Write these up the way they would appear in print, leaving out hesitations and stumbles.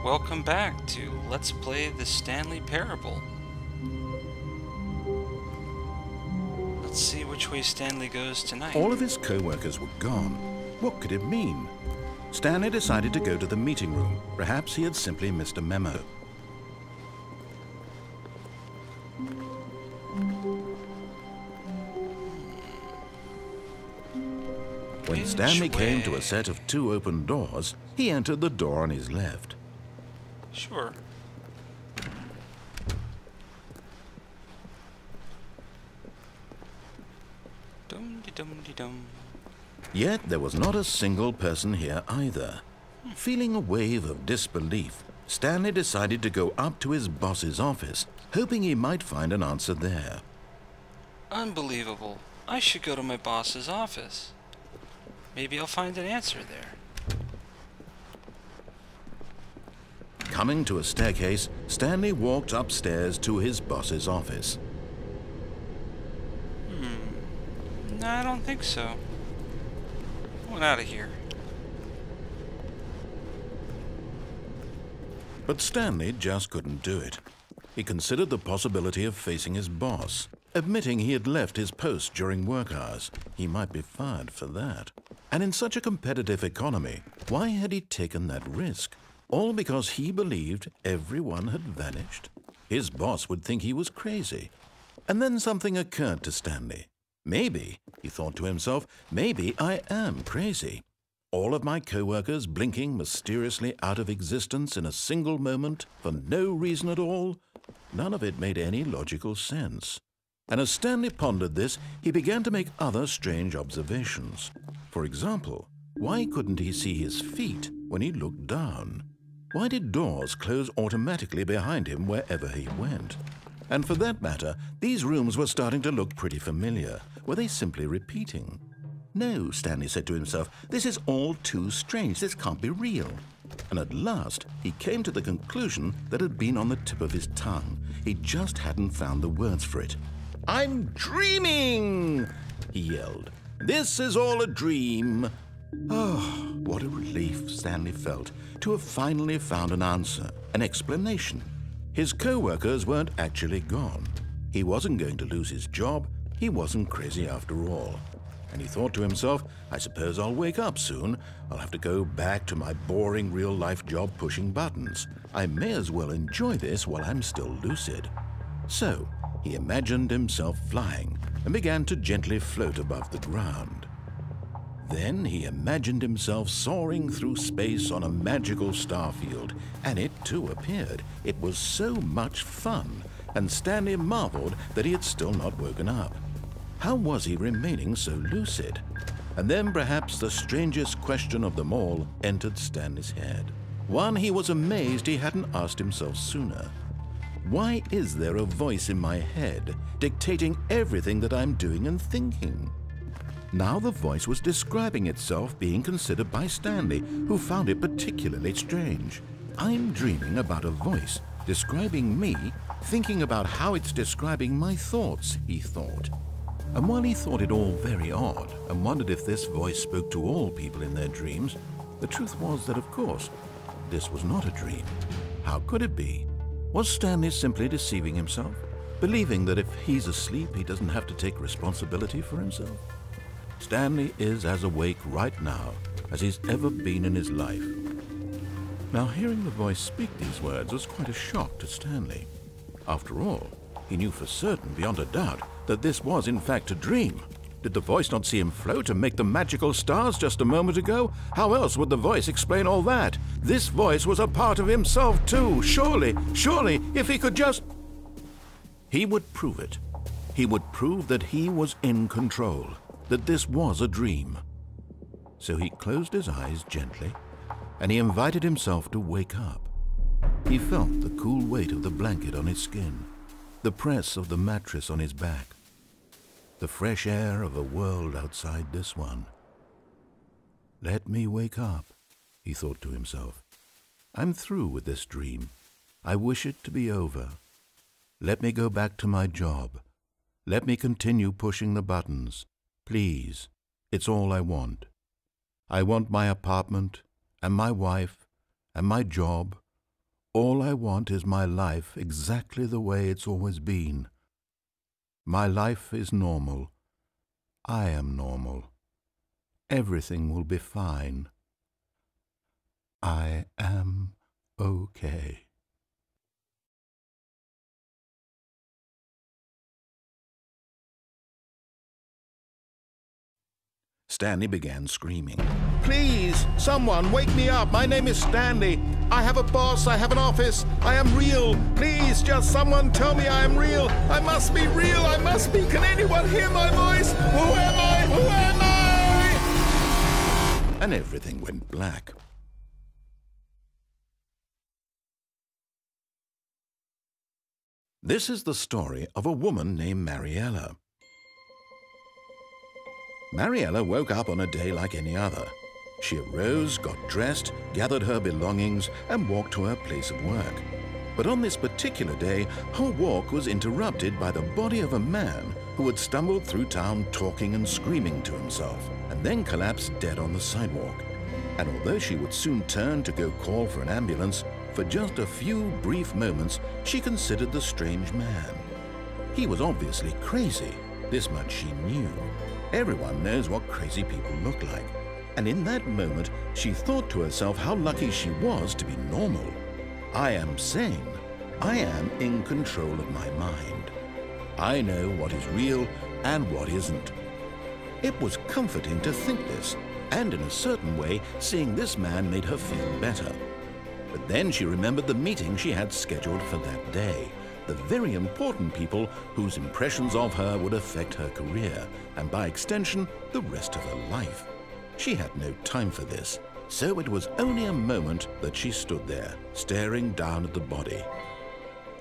Welcome back to Let's Play the Stanley Parable. Let's see which way Stanley goes tonight. All of his co-workers were gone. What could it mean? Stanley decided to go to the meeting room. Perhaps he had simply missed a memo. When Stanley came to a set of 2 open doors, he entered the door on his left. Sure. Dum-de-dum-de-dum. Yet there was not a single person here either. Feeling a wave of disbelief, Stanley decided to go up to his boss's office, hoping he might find an answer there. Unbelievable. I should go to my boss's office. Maybe I'll find an answer there. Coming to a staircase, Stanley walked upstairs to his boss's office. No, I don't think so. I want out of here. But Stanley just couldn't do it. He considered the possibility of facing his boss, admitting he had left his post during work hours. He might be fired for that. And in such a competitive economy, why had he taken that risk? All because he believed everyone had vanished? His boss would think he was crazy. And then something occurred to Stanley. Maybe, he thought to himself, maybe I am crazy. All of my co-workers blinking mysteriously out of existence in a single moment for no reason at all? None of it made any logical sense. And as Stanley pondered this, he began to make other strange observations. For example, why couldn't he see his feet when he looked down? Why did doors close automatically behind him wherever he went? And for that matter, these rooms were starting to look pretty familiar. Were they simply repeating? No, Stanley said to himself, this is all too strange. This can't be real. And at last, he came to the conclusion that had been on the tip of his tongue. He just hadn't found the words for it. "I'm dreaming!" he yelled. "This is all a dream." Oh, what a relief Stanley felt to have finally found an answer, an explanation. His co-workers weren't actually gone. He wasn't going to lose his job. He wasn't crazy after all. And he thought to himself, I suppose I'll wake up soon. I'll have to go back to my boring real-life job pushing buttons. I may as well enjoy this while I'm still lucid. So, he imagined himself flying and began to gently float above the ground. Then he imagined himself soaring through space on a magical starfield, and it too appeared. It was so much fun, and Stanley marveled that he had still not woken up. How was he remaining so lucid? And then perhaps the strangest question of them all entered Stanley's head. One he was amazed he hadn't asked himself sooner. Why is there a voice in my head dictating everything that I'm doing and thinking? Now the voice was describing itself being considered by Stanley, who found it particularly strange. I'm dreaming about a voice describing me, thinking about how it's describing my thoughts, he thought. And while he thought it all very odd and wondered if this voice spoke to all people in their dreams, the truth was that, of course, this was not a dream. How could it be? Was Stanley simply deceiving himself, believing that if he's asleep, he doesn't have to take responsibility for himself? Stanley is as awake right now as he's ever been in his life. Now, hearing the voice speak these words was quite a shock to Stanley. After all, he knew for certain, beyond a doubt, that this was in fact a dream. Did the voice not see him float and make the magical stars just a moment ago? How else would the voice explain all that? This voice was a part of himself too. Surely, if he could just... He would prove it. He would prove that he was in control, that this was a dream. So he closed his eyes gently, and he invited himself to wake up. He felt the cool weight of the blanket on his skin, the press of the mattress on his back, the fresh air of a world outside this one. Let me wake up, he thought to himself. I'm through with this dream. I wish it to be over. Let me go back to my job. Let me continue pushing the buttons. Please, it's all I want. I want my apartment, and my wife, and my job, All I want is my life exactly the way it's always been. My life is normal. I am normal. Everything will be fine. I am okay. Stanley began screaming. Please, someone, wake me up. My name is Stanley. I have a boss. I have an office. I am real. Please, just someone tell me I am real. I must be real. I must be. Can anyone hear my voice? Who am I? Who am I? And everything went black. This is the story of a woman named Mariella. Mariella woke up on a day like any other. She arose, got dressed, gathered her belongings, and walked to her place of work. But on this particular day, her walk was interrupted by the body of a man who had stumbled through town talking and screaming to himself, and then collapsed dead on the sidewalk. And although she would soon turn to go call for an ambulance, for just a few brief moments she considered the strange man. He was obviously crazy. This much she knew. Everyone knows what crazy people look like. And in that moment, she thought to herself how lucky she was to be normal. I am sane. I am in control of my mind. I know what is real and what isn't. It was comforting to think this, and in a certain way, seeing this man made her feel better. But then she remembered the meeting she had scheduled for that day. The very important people whose impressions of her would affect her career, and by extension, the rest of her life. She had no time for this, so it was only a moment that she stood there, staring down at the body.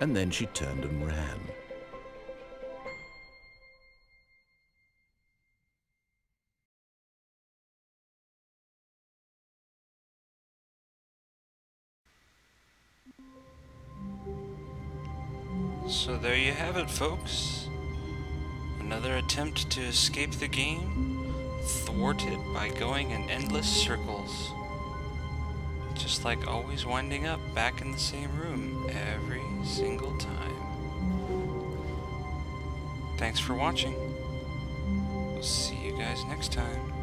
And then she turned and ran. So there you have it, folks. Another attempt to escape the game, thwarted by going in endless circles. Just like always winding up back in the same room every single time. Thanks for watching. We'll see you guys next time.